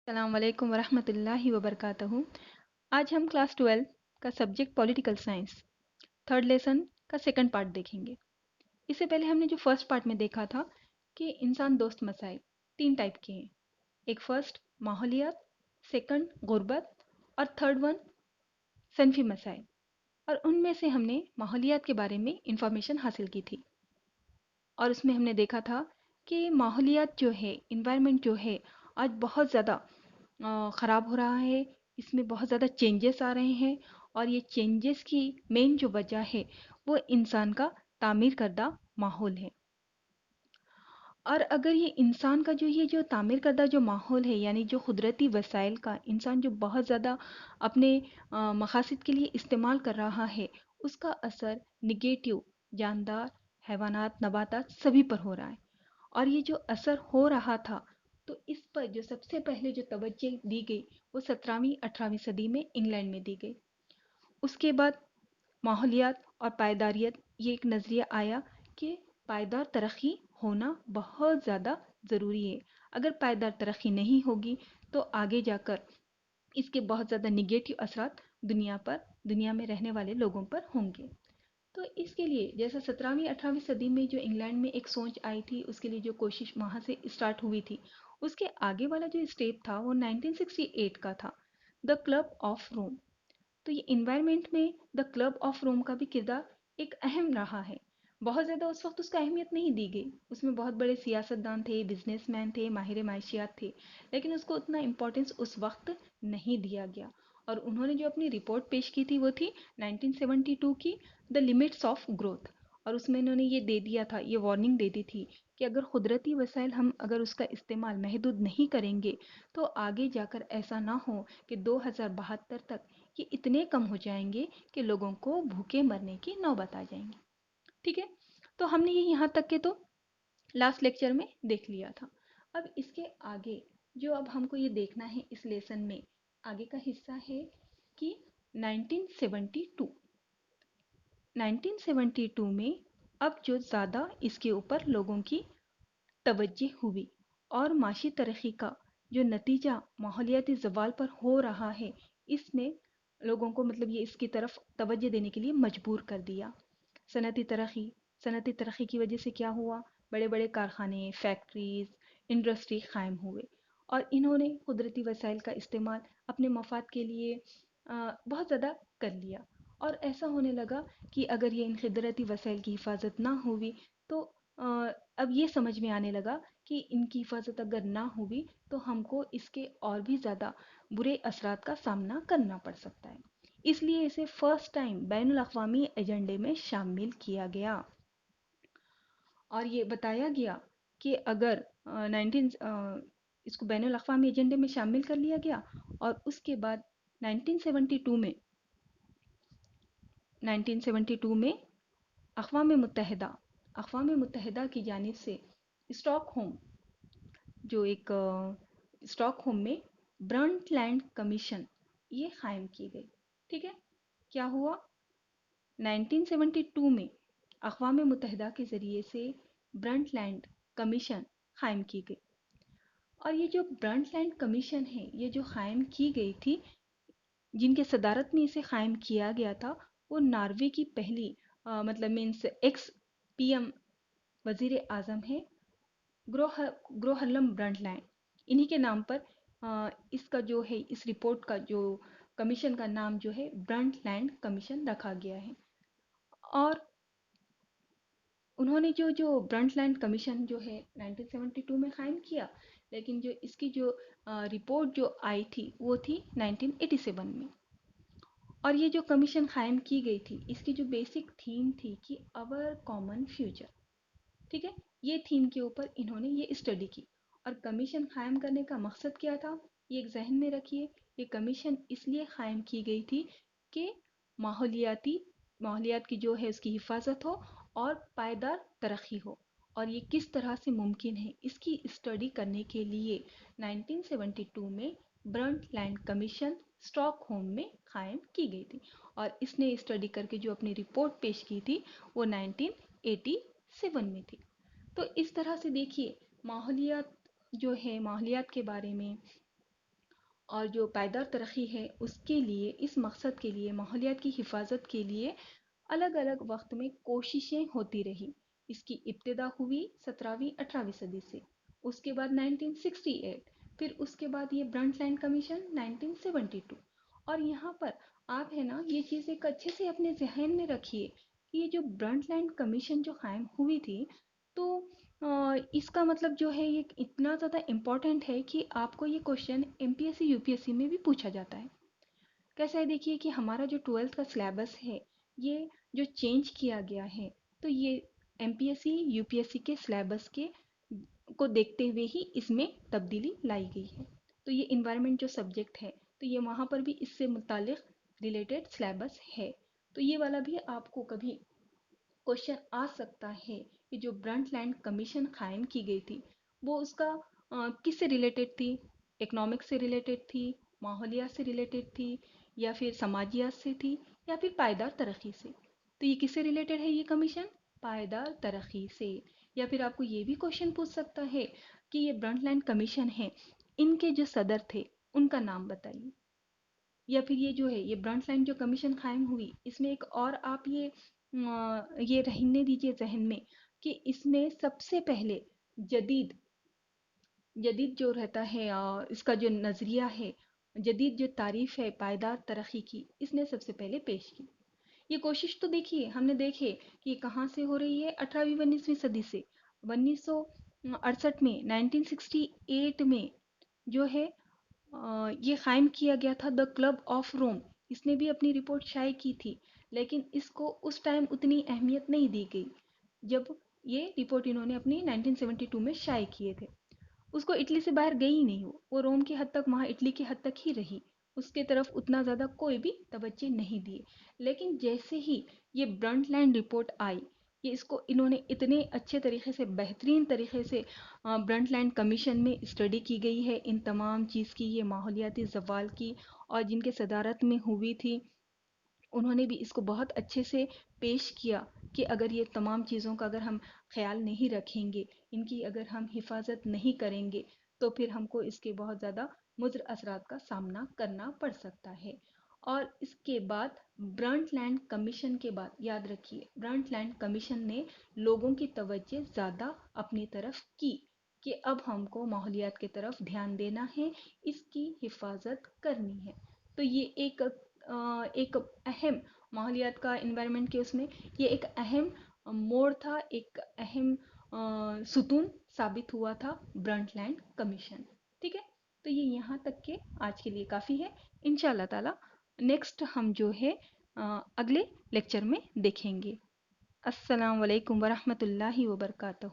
السلام علیکم ورحمۃ اللہ وبرکاتہ۔ آج ہم کلاس 12 کا subject political science third lesson کا سیکنڈ پارٹ دیکھیں گے۔ اس سے پہلے ہم نے جو فرسٹ پارٹ میں دیکھا تھا کہ انسان دوست مسائل تین ٹائپ کے ہیں۔ ایک فرسٹ ماحولیات، سیکنڈ غربت، اور تھرڈ ون صنفی مسائل۔ اور ان میں سے ہم نے ماحولیات کے بارے میں انفارمیشن حاصل کی تھی، اور اس میں ہم نے دیکھا تھا کہ ماحولیات جو ہے، انوائرمنٹ جو ہے، آج بہت زیادہ خراب ہو رہا ہے۔ اس میں بہت زیادہ چینجز آ رہے ہیں، اور یہ چینجز کی مین جو وجہ ہے وہ انسان کا تعمیر کردہ ماحول ہے۔ اور اگر یہ انسان کا یہ جو تعمیر کردہ جو ماحول ہے، یعنی جو قدرتی وسائل کا انسان جو بہت زیادہ اپنے مقاصد کے لیے استعمال کر رہا ہے، اس کا اثر نگیٹیو جاندار، حیوانات، نباتات سبھی پر ہو رہا ہے۔ اور یہ جو اثر ہو رہا تھا، تو اس پر جو سب سے پہلے جو توجہ دی گئی وہ 17ویں 18ویں صدی میں انگلینڈ میں دی گئی۔ اس کے بعد ماحولیات اور پائیداریت، یہ ایک نظریہ آیا کہ پائیدار ترقی ہونا بہت زیادہ ضروری ہے۔ اگر پائیدار ترقی نہیں ہوگی تو آگے جا کر اس کے بہت زیادہ نگیٹو اثرات دنیا میں رہنے والے لوگوں پر ہوں گے۔ تو اس کے لیے جیسا 17ویں 18ویں صدی میں جو انگلینڈ میں ایک سوچ آئی تھی، اس کے لیے جو کوشش وہاں سے اسٹارٹ ہوئی تھی، اس کے آگے والا جو اسٹیپ تھا وہ 1968 کا تھا، دا کلب آف روم۔ تو یہ انوائرمنٹ میں دا کلب آف روم کا بھی کردار ایک اہم رہا ہے۔ بہت زیادہ اس وقت اس کا اہمیت نہیں دی گئی، اس میں بہت بڑے سیاستدان تھے، بزنس مین تھے، ماہر معاشیات تھے، لیکن اس کو اتنا امپورٹنس اس وقت نہیں دیا گیا۔ اور انہوں نے جو اپنی رپورٹ پیش کی تھی وہ تھی 1972 کی، دا لمٹس آف گروتھ۔ اور اس میں انہوں نے یہ دے دیا تھا، یہ وارننگ دے دی تھی کہ اگر قدرتی وسائل ہم اگر اس کا استعمال محدود نہیں کریں گے تو آگے جا کر ایسا نہ ہو کہ 2072 تک یہ اتنے کم ہو جائیں گے کہ لوگوں کو بھوکے مرنے کی نوبت آ جائیں گی۔ ٹھیک ہے، تو ہم نے یہ یہاں تک کے تو لاسٹ لیکچر میں دیکھ لیا تھا۔ اب اس کے آگے جو اب ہم کو یہ دیکھنا ہے اس لیسن میں، آگے کا حصہ ہے کہ 1972 1972 میں اب جو زیادہ اس کے اوپر لوگوں کی توجہ ہوئی، اور معاشی ترقی کا جو نتیجہ ماحولیاتی زوال پر ہو رہا ہے، اس نے لوگوں کو یہ اس کی طرف توجہ دینے کے لیے مجبور کر دیا۔ صنعتی ترقی کی وجہ سے کیا ہوا؟ بڑے بڑے کارخانے، فیکٹریز، انڈسٹری قائم ہوئے، اور انہوں نے قدرتی وسائل کا استعمال اپنے مفاد کے لیے بہت زیادہ کر لیا۔ اور ایسا ہونے لگا کہ اگر یہ ان قدرتی وسائل کی حفاظت نہ ہوئی تو اب یہ سمجھ میں آنے لگا کہ ان کی حفاظت اگر نہ ہوئی تو ہم کو اس کے اور بھی زیادہ برے اثرات کا سامنا کرنا پڑ سکتا ہے۔ اس لیے اسے فرسٹ ٹائم بین الاقوامی ایجنڈے میں شامل کیا گیا، اور یہ بتایا گیا کہ اگر اس کو بین الاقوامی ایجنڈے میں شامل کر لیا گیا، اور اس کے بعد 1972 میں اقوام متحدہ کی جانب سے اسٹاک ہوم میں برنٹ لینڈ کمیشن یہ قائم کی گئی۔ ٹھیک ہے، کیا ہوا؟ 1972 میں اقوام متحدہ کے ذریعے سے برنٹ لینڈ کمیشن قائم کی گئی، اور یہ جو برنٹ لینڈ کمیشن ہے، یہ جو قائم کی گئی تھی، جن کے صدارت میں اسے قائم کیا گیا تھا، وہ ناروے کی پہلی مینس ایکس پی ایم وزیر اعظم ہے، گرو ہرلم برنٹ لینڈ۔ انہی کے نام پر اس کا جو ہے، اس رپورٹ کا جو کمیشن کا نام جو ہے برنٹ لینڈ کمیشن رکھا گیا ہے۔ اور انہوں نے جو برنٹ لینڈ کمیشن جو ہے 1972 میں قائم کیا، لیکن جو اس کی جو رپورٹ جو آئی تھی وہ تھی 1987 میں۔ اور یہ جو کمیشن قائم کی گئی تھی، اس کی جو بیسک تھیم تھی کہ اور کامن فیوچر۔ ٹھیک ہے، یہ تھیم کے اوپر انہوں نے یہ اسٹڈی کی، اور کمیشن قائم کرنے کا مقصد کیا تھا یہ ایک ذہن میں رکھیے۔ یہ کمیشن اس لیے قائم کی گئی تھی کہ ماحولیات کی جو ہے اس کی حفاظت ہو اور پائیدار ترقی ہو، اور یہ کس طرح سے ممکن ہے اس کی اسٹڈی کرنے کے لیے 1972 میں Brundtland commission Stockholm میں قائم کی گئی تھی، اور اس نے اسٹڈی کر کے جو اپنی رپورٹ پیش کی تھی وہ 1987 میں تھی۔ تو اس طرح سے دیکھیے ماحولیات جو ہے، ماحولیات کے بارے میں اور جو پائیدار ترقی ہے اس کے لیے، اس مقصد کے لیے، ماحولیات کی حفاظت کے لیے الگ الگ وقت میں کوششیں ہوتی رہی۔ اس کی ابتدا ہوئی 17ویں 18ویں صدی سے، اس کے بعد 1968، پھر اس کے بعد یہ برنٹ لینڈ کمیشن 1972۔ اور یہاں پر آپ ہے نا یہ چیز ایک اچھے سے اپنے ذہن میں رکھیے کہ یہ جو برنٹ لینڈ کمیشن جو قائم ہوئی تھی، تو اس کا مطلب جو ہے یہ اتنا زیادہ امپورٹنٹ ہے کہ آپ کو یہ question M P S C U P S C میں بھی پوچھا جاتا ہے۔ کیسا ہے دیکھیے کہ ہمارا جو ٹویلتھ کا سلیبس ہے یہ جو چینج کیا گیا ہے، تو یہ M P S C U P S C کے سلیبس کے کو دیکھتے ہوئے ہی اس میں تبدیلی لائی گئی ہے۔ تو یہ انوائرمنٹ جو سبجیکٹ ہے تو یہ وہاں پر بھی اس سے متعلق ریلیٹڈ سلیبس ہے۔ تو یہ والا بھی آپ کو کبھی کوشچن آ سکتا ہے کہ جو برنٹ لینڈ کمیشن قائم کی گئی تھی وہ اس کا کس سے ریلیٹڈ تھی؟ اکنامکس سے ریلیٹڈ تھی، ماحولیات سے ریلیٹڈ تھی، یا پھر سماجیات سے تھی، یا پھر پائیدار ترقی سے؟ تو یہ کس سے ریلیٹڈ ہے یہ کمیشن؟ پائیدار ترقی سے۔ یا پھر آپ کو یہ بھی کوشچن پوچھ سکتا ہے کہ یہ برنٹ لینڈ کمیشن ہے، ان کے جو صدر تھے ان کا نام بتائیے۔ یا پھر یہ جو ہے یہ برنٹ لینڈ جو کمیشن قائم ہوئی اس میں ایک اور آپ یہ رہنے دیجئے ذہن میں کہ اس میں سب سے پہلے جدید جدید جو رہتا ہے اس کا جو نظریہ ہے، جدید جو تعریف ہے پائیدار ترقی کی، اس نے سب سے پہلے پیش کی۔ یہ کوشش تو دیکھیے ہم نے دیکھے کہ یہ کہاں سے ہو رہی ہے، 18ویں 19ویں صدی سے۔ 1968 میں 1968 میں جو ہے یہ قائم کیا گیا تھا دا کلب آف روم، اس نے بھی اپنی رپورٹ شائع کی تھی، لیکن اس کو اس ٹائم اتنی اہمیت نہیں دی گئی جب یہ رپورٹ انہوں نے اپنی 1972 میں شائع کیے تھے۔ اس کو اٹلی سے باہر گئی ہی نہیں، وہ روم کی حد تک، وہاں اٹلی کی حد تک ہی رہی، اس کے طرف اتنا زیادہ کوئی بھی توجہ نہیں دیے۔ لیکن جیسے ہی یہ برنٹ لینڈ رپورٹ آئی، یہ اس کو انہوں نے اتنے اچھے طریقے سے، بہترین طریقے سے برنٹ لینڈ کمیشن میں اسٹڈی کی گئی ہے ان تمام چیز کی، یہ ماحولیاتی زوال کی، اور جن کے صدارت میں ہوئی تھی انہوں نے بھی اس کو بہت اچھے سے پیش کیا کہ اگر یہ تمام چیزوں کا اگر ہم خیال نہیں رکھیں گے، ان کی اگر ہم حفاظت نہیں کریں گے تو پھر ہم کو اس کے بہت زیادہ مضر اثرات کا سامنا کرنا پڑ سکتا ہے۔ اور اس کے بعد برنٹ لینڈ کمیشن کے بعد یاد رکھیے برنٹ لینڈ کمیشن نے لوگوں کی توجہ زیادہ اپنی طرف کی کہ اب ہم کو ماحولیات کی طرف دھیان دینا ہے، اس کی حفاظت کرنی ہے۔ تو یہ ایک اہم ماحولیات کا انوائرمنٹ کے اس میں یہ ایک اہم موڑ تھا، ایک اہم ستون ثابت ہوا تھا برنٹ لینڈ کمیشن۔ ٹھیک ہے، تو یہ یہاں تک کہ آج کے لیے کافی ہے۔ انشاءاللہ تعالی نیکسٹ ہم جو ہے اگلے لیکچر میں دیکھیں گے۔ السلام علیکم ورحمۃ اللہ وبرکاتہ۔